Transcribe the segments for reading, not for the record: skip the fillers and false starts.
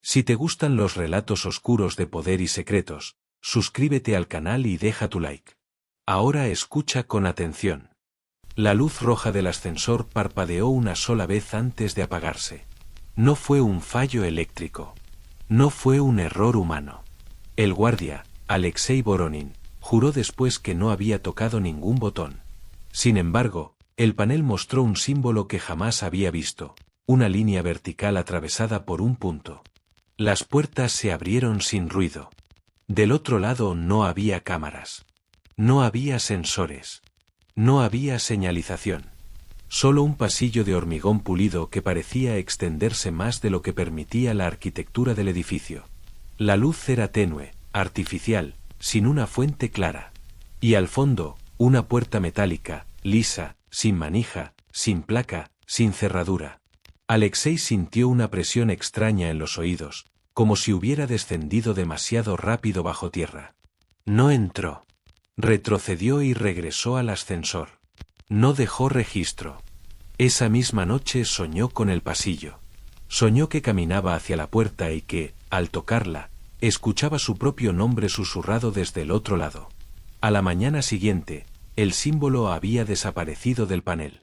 Si te gustan los relatos oscuros de poder y secretos, suscríbete al canal y deja tu like. Ahora escucha con atención. La luz roja del ascensor parpadeó una sola vez antes de apagarse. No fue un fallo eléctrico. No fue un error humano. El guardia, Alexei Voronin, juró después que no había tocado ningún botón. Sin embargo, el panel mostró un símbolo que jamás había visto, una línea vertical atravesada por un punto. Las puertas se abrieron sin ruido. Del otro lado no había cámaras. No había sensores. No había señalización. Solo un pasillo de hormigón pulido que parecía extenderse más de lo que permitía la arquitectura del edificio. La luz era tenue, artificial, sin una fuente clara. Y al fondo, una puerta metálica, lisa, sin manija, sin placa, sin cerradura. Alexei sintió una presión extraña en los oídos, como si hubiera descendido demasiado rápido bajo tierra. No entró. Retrocedió y regresó al ascensor. No dejó registro. Esa misma noche soñó con el pasillo. Soñó que caminaba hacia la puerta y que, al tocarla, escuchaba su propio nombre susurrado desde el otro lado. A la mañana siguiente, el símbolo había desaparecido del panel.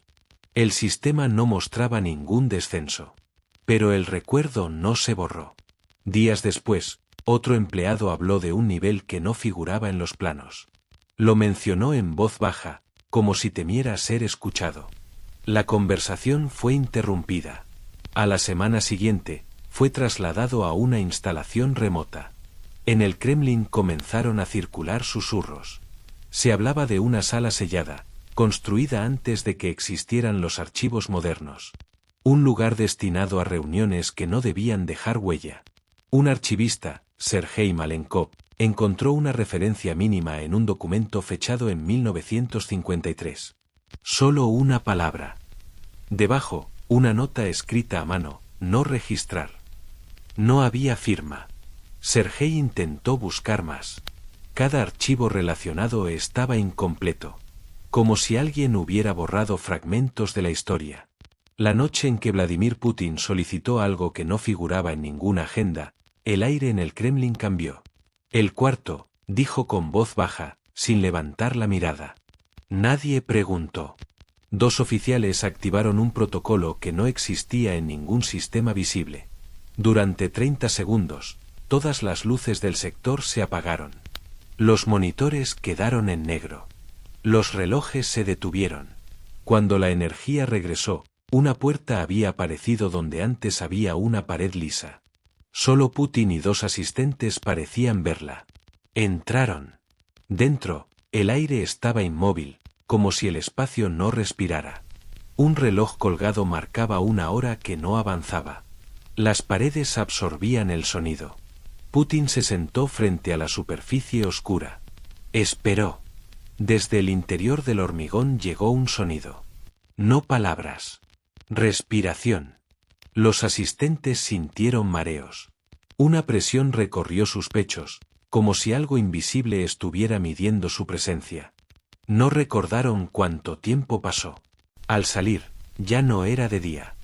El sistema no mostraba ningún descenso. Pero el recuerdo no se borró. Días después, otro empleado habló de un nivel que no figuraba en los planos. Lo mencionó en voz baja, como si temiera ser escuchado. La conversación fue interrumpida. A la semana siguiente, fue trasladado a una instalación remota. En el Kremlin comenzaron a circular susurros. Se hablaba de una sala sellada, construida antes de que existieran los archivos modernos. Un lugar destinado a reuniones que no debían dejar huella. Un archivista, Sergei Malenkov, encontró una referencia mínima en un documento fechado en 1953. Solo una palabra. Debajo, una nota escrita a mano, no registrar. No había firma. Sergei intentó buscar más. Cada archivo relacionado estaba incompleto. Como si alguien hubiera borrado fragmentos de la historia. La noche en que Vladimir Putin solicitó algo que no figuraba en ninguna agenda, el aire en el Kremlin cambió. El cuarto, dijo con voz baja, sin levantar la mirada. Nadie preguntó. Dos oficiales activaron un protocolo que no existía en ningún sistema visible. Durante 30 segundos, todas las luces del sector se apagaron. Los monitores quedaron en negro. Los relojes se detuvieron. Cuando la energía regresó, una puerta había aparecido donde antes había una pared lisa. Solo Putin y dos asistentes parecían verla. Entraron. Dentro, el aire estaba inmóvil, como si el espacio no respirara. Un reloj colgado marcaba una hora que no avanzaba. Las paredes absorbían el sonido. Putin se sentó frente a la superficie oscura. Esperó. Desde el interior del hormigón llegó un sonido. No palabras. Respiración. Los asistentes sintieron mareos. Una presión recorrió sus pechos, como si algo invisible estuviera midiendo su presencia. No recordaron cuánto tiempo pasó. Al salir, ya no era de día.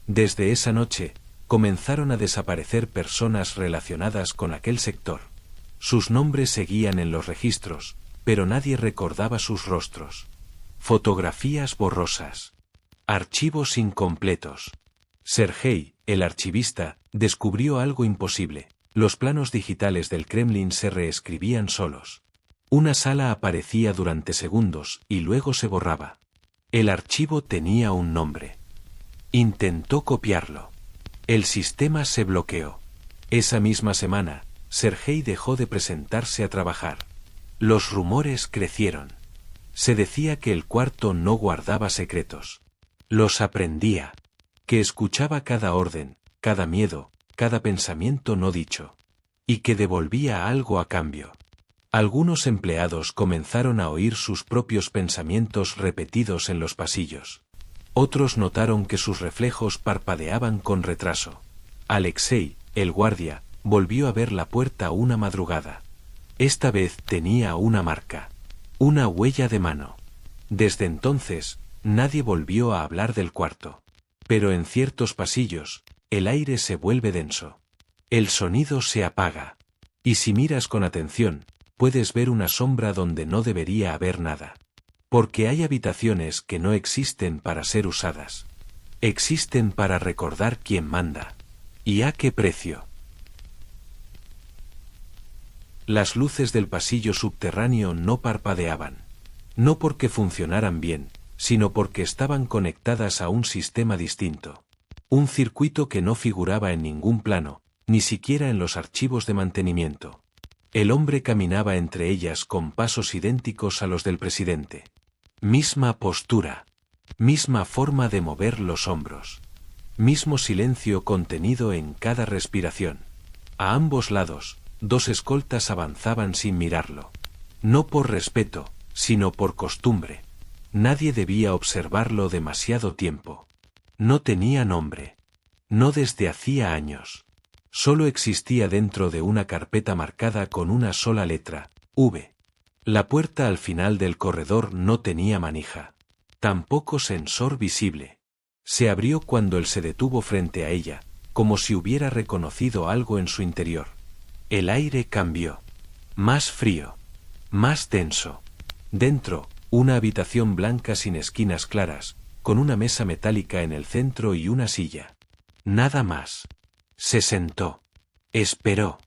Desde esa noche, comenzaron a desaparecer personas relacionadas con aquel sector. Sus nombres seguían en los registros, pero nadie recordaba sus rostros. Fotografías borrosas. Archivos incompletos. Sergei, el archivista, descubrió algo imposible. Los planos digitales del Kremlin se reescribían solos. Una sala aparecía durante segundos y luego se borraba. El archivo tenía un nombre. Intentó copiarlo. El sistema se bloqueó. Esa misma semana, Sergei dejó de presentarse a trabajar. Los rumores crecieron. Se decía que el cuarto no guardaba secretos. Los aprendía. Que escuchaba cada orden, cada miedo, cada pensamiento no dicho. Y que devolvía algo a cambio. Algunos empleados comenzaron a oír sus propios pensamientos repetidos en los pasillos. Otros notaron que sus reflejos parpadeaban con retraso. Alexei, el guardia, volvió a ver la puerta una madrugada. Esta vez tenía una marca. Una huella de mano. Desde entonces, nadie volvió a hablar del cuarto. Pero en ciertos pasillos, el aire se vuelve denso. El sonido se apaga. Y si miras con atención, puedes ver una sombra donde no debería haber nada. Porque hay habitaciones que no existen para ser usadas. Existen para recordar quién manda. ¿Y a qué precio? Las luces del pasillo subterráneo no parpadeaban. No porque funcionaran bien, sino porque estaban conectadas a un sistema distinto. Un circuito que no figuraba en ningún plano, ni siquiera en los archivos de mantenimiento. El hombre caminaba entre ellas con pasos idénticos a los del presidente. Misma postura. Misma forma de mover los hombros. Mismo silencio contenido en cada respiración. A ambos lados, 2 escoltas avanzaban sin mirarlo. No por respeto, sino por costumbre. Nadie debía observarlo demasiado tiempo. No tenía nombre. No desde hacía años. Solo existía dentro de una carpeta marcada con una sola letra, V. La puerta al final del corredor no tenía manija. Tampoco sensor visible. Se abrió cuando él se detuvo frente a ella, como si hubiera reconocido algo en su interior. El aire cambió. Más frío. Más denso. Dentro, una habitación blanca sin esquinas claras, con una mesa metálica en el centro y una silla. Nada más. Se sentó. Esperó.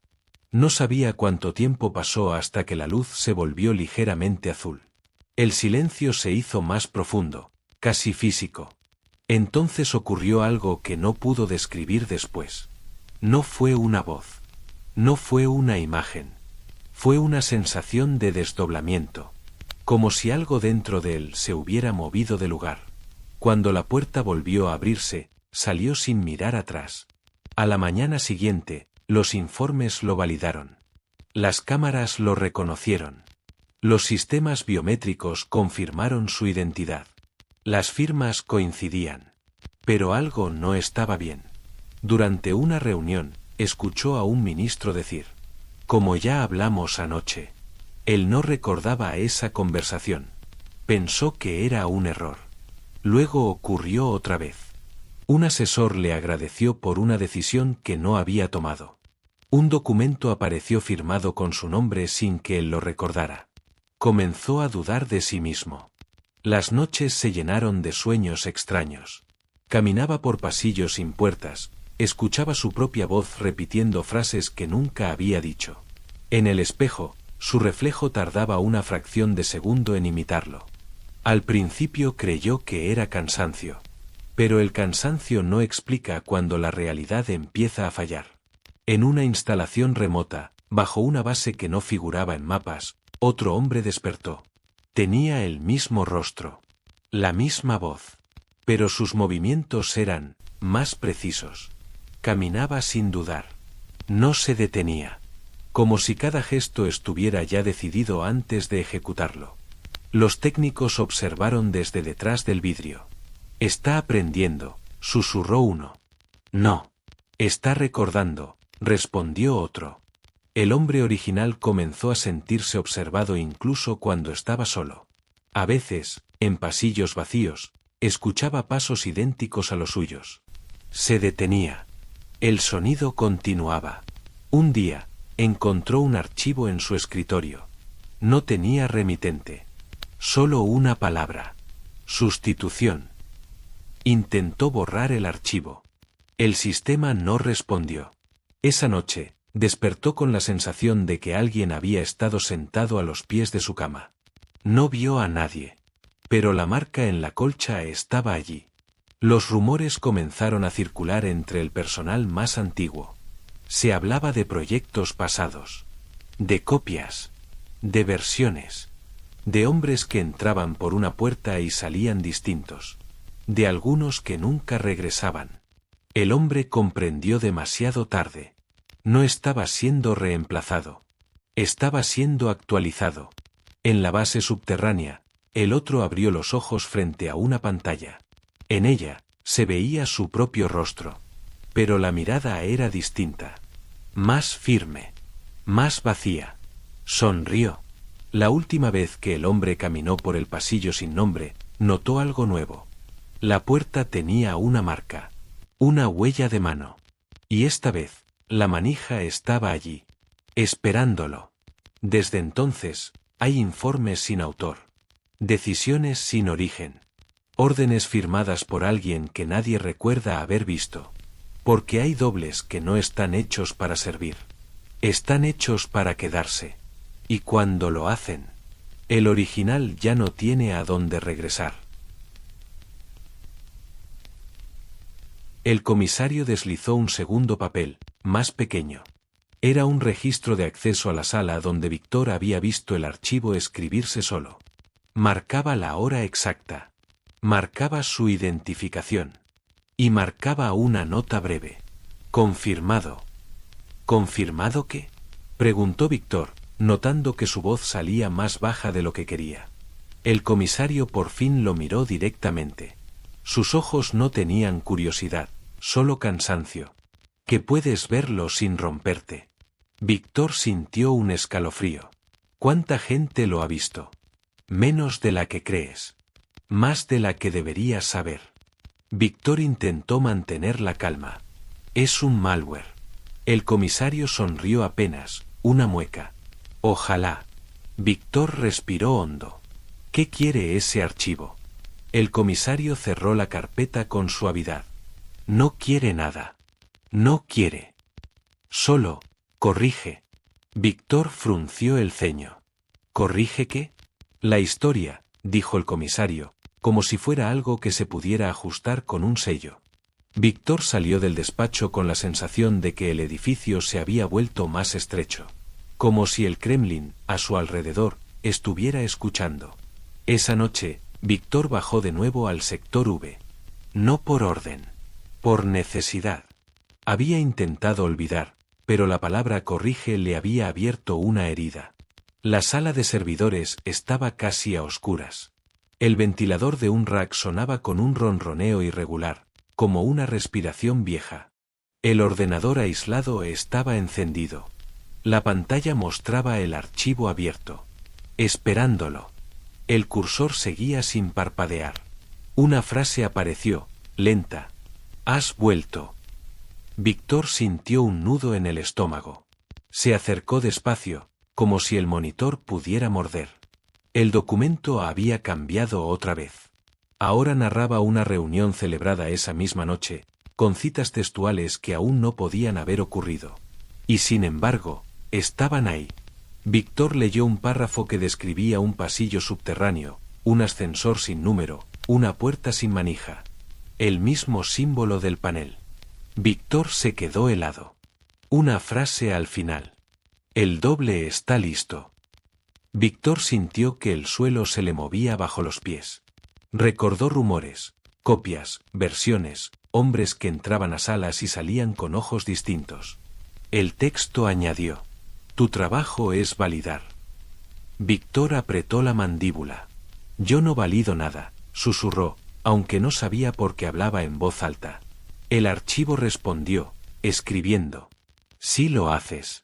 No sabía cuánto tiempo pasó hasta que la luz se volvió ligeramente azul. El silencio se hizo más profundo, casi físico. Entonces ocurrió algo que no pudo describir después. No fue una voz. No fue una imagen. Fue una sensación de desdoblamiento. Como si algo dentro de él se hubiera movido de lugar. Cuando la puerta volvió a abrirse, salió sin mirar atrás. A la mañana siguiente, los informes lo validaron. Las cámaras lo reconocieron. Los sistemas biométricos confirmaron su identidad. Las firmas coincidían. Pero algo no estaba bien. Durante una reunión, escuchó a un ministro decir: como ya hablamos anoche. Él no recordaba esa conversación. Pensó que era un error. Luego ocurrió otra vez. Un asesor le agradeció por una decisión que no había tomado. Un documento apareció firmado con su nombre sin que él lo recordara. Comenzó a dudar de sí mismo. Las noches se llenaron de sueños extraños. Caminaba por pasillos sin puertas, escuchaba su propia voz repitiendo frases que nunca había dicho. En el espejo, su reflejo tardaba una fracción de segundo en imitarlo. Al principio creyó que era cansancio. Pero el cansancio no explica cuando la realidad empieza a fallar. En una instalación remota, bajo una base que no figuraba en mapas, otro hombre despertó. Tenía el mismo rostro. La misma voz. Pero sus movimientos eran más precisos. Caminaba sin dudar. No se detenía. Como si cada gesto estuviera ya decidido antes de ejecutarlo. Los técnicos observaron desde detrás del vidrio. Está aprendiendo, susurró uno. No. Está recordando, respondió otro. El hombre original comenzó a sentirse observado incluso cuando estaba solo. A veces, en pasillos vacíos, escuchaba pasos idénticos a los suyos. Se detenía. El sonido continuaba. Un día, encontró un archivo en su escritorio. No tenía remitente. Solo una palabra. Sustitución. Intentó borrar el archivo. El sistema no respondió. Esa noche, despertó con la sensación de que alguien había estado sentado a los pies de su cama. No vio a nadie. Pero la marca en la colcha estaba allí. Los rumores comenzaron a circular entre el personal más antiguo. Se hablaba de proyectos pasados. De copias. De versiones. De hombres que entraban por una puerta y salían distintos. De algunos que nunca regresaban. El hombre comprendió demasiado tarde. No estaba siendo reemplazado. Estaba siendo actualizado. En la base subterránea, el otro abrió los ojos frente a una pantalla. En ella, se veía su propio rostro. Pero la mirada era distinta. Más firme. Más vacía. Sonrió. La última vez que el hombre caminó por el pasillo sin nombre, notó algo nuevo. La puerta tenía una marca. Una huella de mano. Y esta vez, La manija estaba allí, esperándolo. Desde entonces, hay informes sin autor, decisiones sin origen, órdenes firmadas por alguien que nadie recuerda haber visto. Porque hay dobles que no están hechos para servir. Están hechos para quedarse. Y cuando lo hacen, el original ya no tiene a dónde regresar. El comisario deslizó un segundo papel, más pequeño. Era un registro de acceso a la sala donde Víctor había visto el archivo escribirse solo. Marcaba la hora exacta. Marcaba su identificación. Y marcaba una nota breve. Confirmado. ¿Confirmado qué? Preguntó Víctor, notando que su voz salía más baja de lo que quería. El comisario por fin lo miró directamente. Sus ojos no tenían curiosidad, solo cansancio. Que puedes verlo sin romperte. Víctor sintió un escalofrío. ¿Cuánta gente lo ha visto? Menos de la que crees. Más de la que deberías saber. Víctor intentó mantener la calma. Es un malware. El comisario sonrió apenas, una mueca. Ojalá. Víctor respiró hondo. ¿Qué quiere ese archivo? El comisario cerró la carpeta con suavidad. No quiere nada. No quiere. Solo, corrige. Víctor frunció el ceño. ¿Corrige qué? La historia, dijo el comisario, como si fuera algo que se pudiera ajustar con un sello. Víctor salió del despacho con la sensación de que el edificio se había vuelto más estrecho. Como si el Kremlin, a su alrededor, estuviera escuchando. Esa noche, Víctor bajó de nuevo al sector V. No por orden. Por necesidad. Había intentado olvidar, pero la palabra corrige le había abierto una herida. La sala de servidores estaba casi a oscuras. El ventilador de un rack sonaba con un ronroneo irregular, como una respiración vieja. El ordenador aislado estaba encendido. La pantalla mostraba el archivo abierto. Esperándolo. El cursor seguía sin parpadear. Una frase apareció, lenta. Has vuelto. Víctor sintió un nudo en el estómago. Se acercó despacio, como si el monitor pudiera morder. El documento había cambiado otra vez. Ahora narraba una reunión celebrada esa misma noche, con citas textuales que aún no podían haber ocurrido. Y sin embargo, estaban ahí. Víctor leyó un párrafo que describía un pasillo subterráneo, un ascensor sin número, una puerta sin manija. El mismo símbolo del panel. Víctor se quedó helado. Una frase al final. El doble está listo. Víctor sintió que el suelo se le movía bajo los pies. Recordó rumores, copias, versiones, hombres que entraban a salas y salían con ojos distintos. El texto añadió: tu trabajo es validar. Víctor apretó la mandíbula. Yo no valido nada, susurró, aunque no sabía por qué hablaba en voz alta. El archivo respondió, escribiendo. Sí lo haces.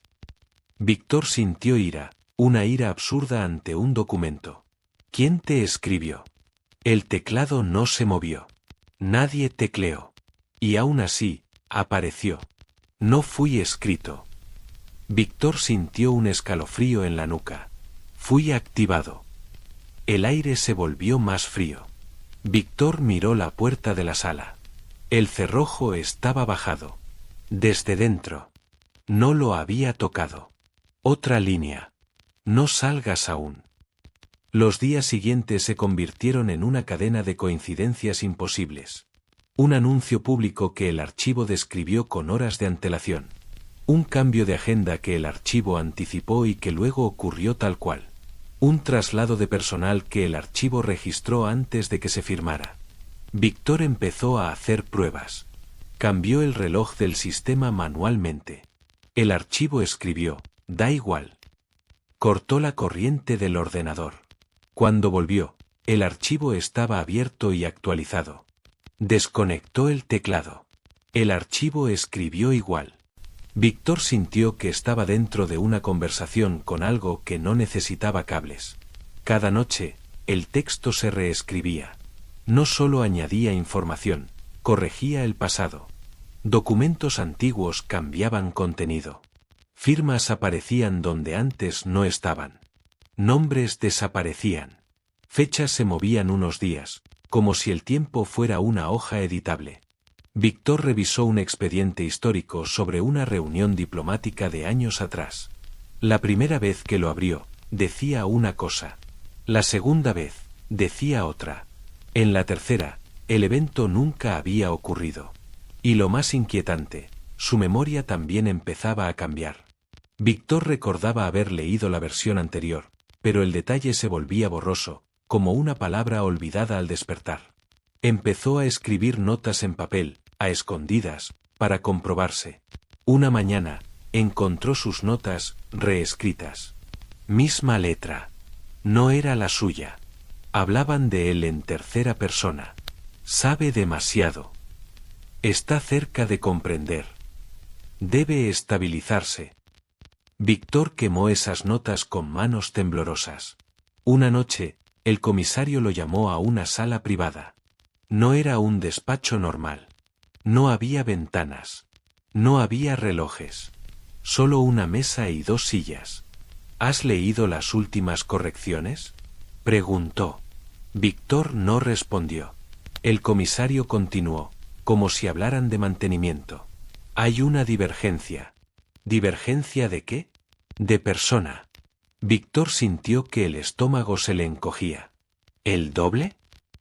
Víctor sintió ira, una ira absurda ante un documento. ¿Quién te escribió? El teclado no se movió. Nadie tecleó. Y aún así, apareció. No fui escrito. Víctor sintió un escalofrío en la nuca. Fui activado. El aire se volvió más frío. Víctor miró la puerta de la sala. El cerrojo estaba bajado. Desde dentro. No lo había tocado. Otra línea. No salgas aún. Los días siguientes se convirtieron en una cadena de coincidencias imposibles. Un anuncio público que el archivo describió con horas de antelación. Un cambio de agenda que el archivo anticipó y que luego ocurrió tal cual. Un traslado de personal que el archivo registró antes de que se firmara. Víctor empezó a hacer pruebas. Cambió el reloj del sistema manualmente. El archivo escribió, da igual. Cortó la corriente del ordenador. Cuando volvió, el archivo estaba abierto y actualizado. Desconectó el teclado. El archivo escribió igual. Víctor sintió que estaba dentro de una conversación con algo que no necesitaba cables. Cada noche, el texto se reescribía. No solo añadía información, corregía el pasado. Documentos antiguos cambiaban contenido. Firmas aparecían donde antes no estaban. Nombres desaparecían. Fechas se movían unos días, como si el tiempo fuera una hoja editable. Víctor revisó un expediente histórico sobre una reunión diplomática de años atrás. La primera vez que lo abrió, decía una cosa. La segunda vez, decía otra. En la tercera, el evento nunca había ocurrido. Y lo más inquietante, su memoria también empezaba a cambiar. Víctor recordaba haber leído la versión anterior, pero el detalle se volvía borroso, como una palabra olvidada al despertar. Empezó a escribir notas en papel, a escondidas, para comprobarse. Una mañana, encontró sus notas, reescritas. Misma letra. No era la suya. Hablaban de él en tercera persona. Sabe demasiado. Está cerca de comprender. Debe estabilizarse. Víctor quemó esas notas con manos temblorosas. Una noche, el comisario lo llamó a una sala privada. No era un despacho normal. No había ventanas. No había relojes. Solo una mesa y 2 sillas. ¿Has leído las últimas correcciones?, preguntó. Víctor no respondió. El comisario continuó, como si hablaran de mantenimiento. Hay una divergencia. ¿Divergencia de qué? De persona. Víctor sintió que el estómago se le encogía. ¿El doble?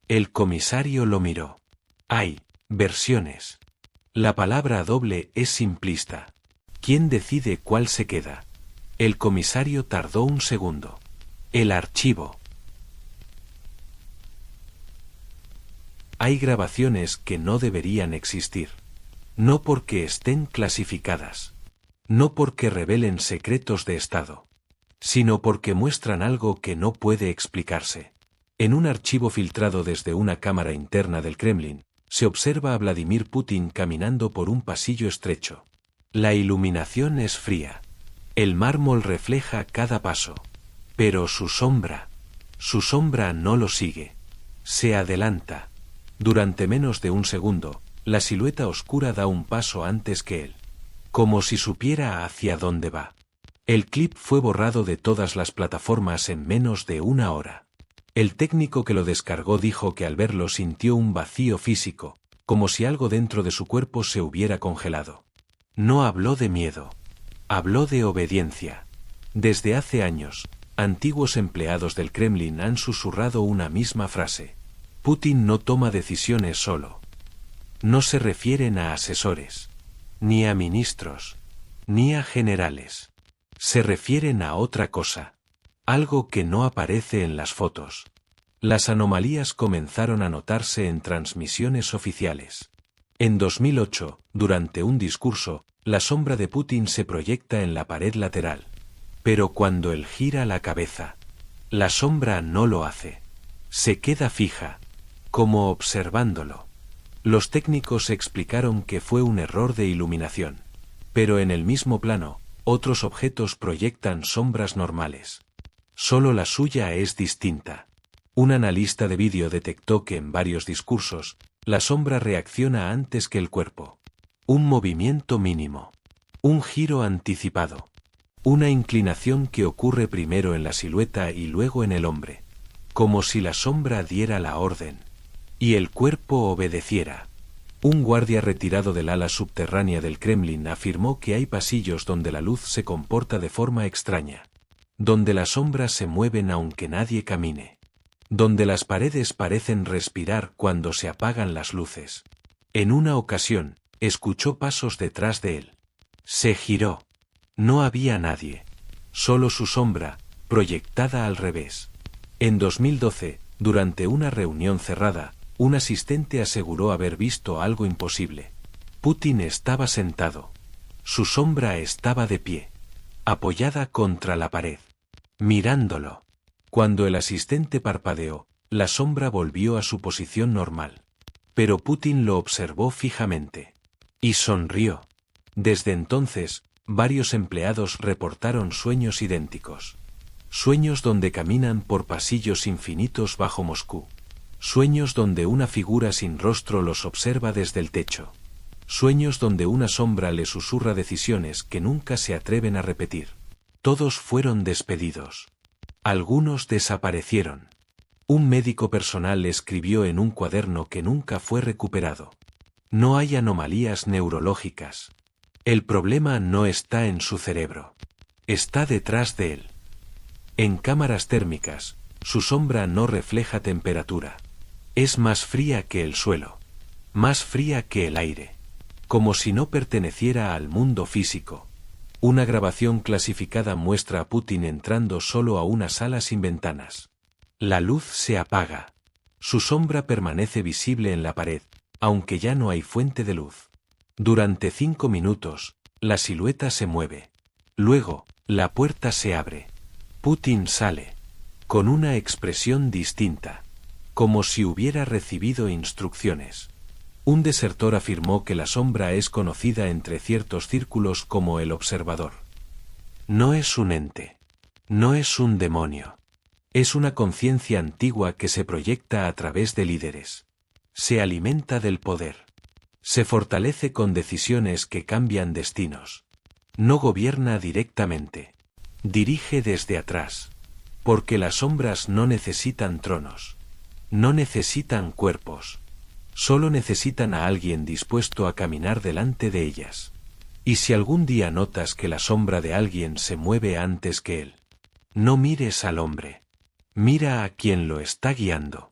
El comisario lo miró. Hay versiones. La palabra doble es simplista. ¿Quién decide cuál se queda? El comisario tardó un segundo. El archivo. Hay grabaciones que no deberían existir. No porque estén clasificadas. No porque revelen secretos de Estado. Sino porque muestran algo que no puede explicarse. En un archivo filtrado desde una cámara interna del Kremlin, se observa a Vladimir Putin caminando por un pasillo estrecho. La iluminación es fría. El mármol refleja cada paso. Pero su sombra no lo sigue. Se adelanta. Durante menos de un segundo, la silueta oscura da un paso antes que él. Como si supiera hacia dónde va. El clip fue borrado de todas las plataformas en menos de una hora. El técnico que lo descargó dijo que al verlo sintió un vacío físico, como si algo dentro de su cuerpo se hubiera congelado. No habló de miedo. Habló de obediencia. Desde hace años, antiguos empleados del Kremlin han susurrado una misma frase. Putin no toma decisiones solo. No se refieren a asesores, ni a ministros, ni a generales. Se refieren a otra cosa. Algo que no aparece en las fotos. Las anomalías comenzaron a notarse en transmisiones oficiales. En 2008, durante un discurso, la sombra de Putin se proyecta en la pared lateral. Pero cuando él gira la cabeza, la sombra no lo hace. Se queda fija, como observándolo. Los técnicos explicaron que fue un error de iluminación. Pero en el mismo plano, otros objetos proyectan sombras normales. Solo la suya es distinta. Un analista de vídeo detectó que en varios discursos, la sombra reacciona antes que el cuerpo. Un movimiento mínimo. Un giro anticipado. Una inclinación que ocurre primero en la silueta y luego en el hombre. Como si la sombra diera la orden. Y el cuerpo obedeciera. Un guardia retirado del ala subterránea del Kremlin afirmó que hay pasillos donde la luz se comporta de forma extraña. Donde las sombras se mueven aunque nadie camine. Donde las paredes parecen respirar cuando se apagan las luces. En una ocasión, escuchó pasos detrás de él. Se giró. No había nadie. Solo su sombra, proyectada al revés. En 2012, durante una reunión cerrada, un asistente aseguró haber visto algo imposible. Putin estaba sentado. Su sombra estaba de pie. Apoyada contra la pared. Mirándolo. Cuando el asistente parpadeó, la sombra volvió a su posición normal. Pero Putin lo observó fijamente. Y sonrió. Desde entonces, varios empleados reportaron sueños idénticos. Sueños donde caminan por pasillos infinitos bajo Moscú. Sueños donde una figura sin rostro los observa desde el techo. Sueños donde una sombra le susurra decisiones que nunca se atreven a repetir. Todos fueron despedidos. Algunos desaparecieron. Un médico personal escribió en un cuaderno que nunca fue recuperado. No hay anomalías neurológicas. El problema no está en su cerebro. Está detrás de él. En cámaras térmicas, su sombra no refleja temperatura. Es más fría que el suelo. Más fría que el aire. Como si no perteneciera al mundo físico. Una grabación clasificada muestra a Putin entrando solo a una sala sin ventanas. La luz se apaga. Su sombra permanece visible en la pared, aunque ya no hay fuente de luz. Durante 5 minutos, la silueta se mueve. Luego, la puerta se abre. Putin sale. Con una expresión distinta. Como si hubiera recibido instrucciones. Un desertor afirmó que la sombra es conocida entre ciertos círculos como el observador. No es un ente. No es un demonio. Es una conciencia antigua que se proyecta a través de líderes. Se alimenta del poder. Se fortalece con decisiones que cambian destinos. No gobierna directamente. Dirige desde atrás. Porque las sombras no necesitan tronos. No necesitan cuerpos. Solo necesitan a alguien dispuesto a caminar delante de ellas. Y si algún día notas que la sombra de alguien se mueve antes que él, no mires al hombre. Mira a quien lo está guiando.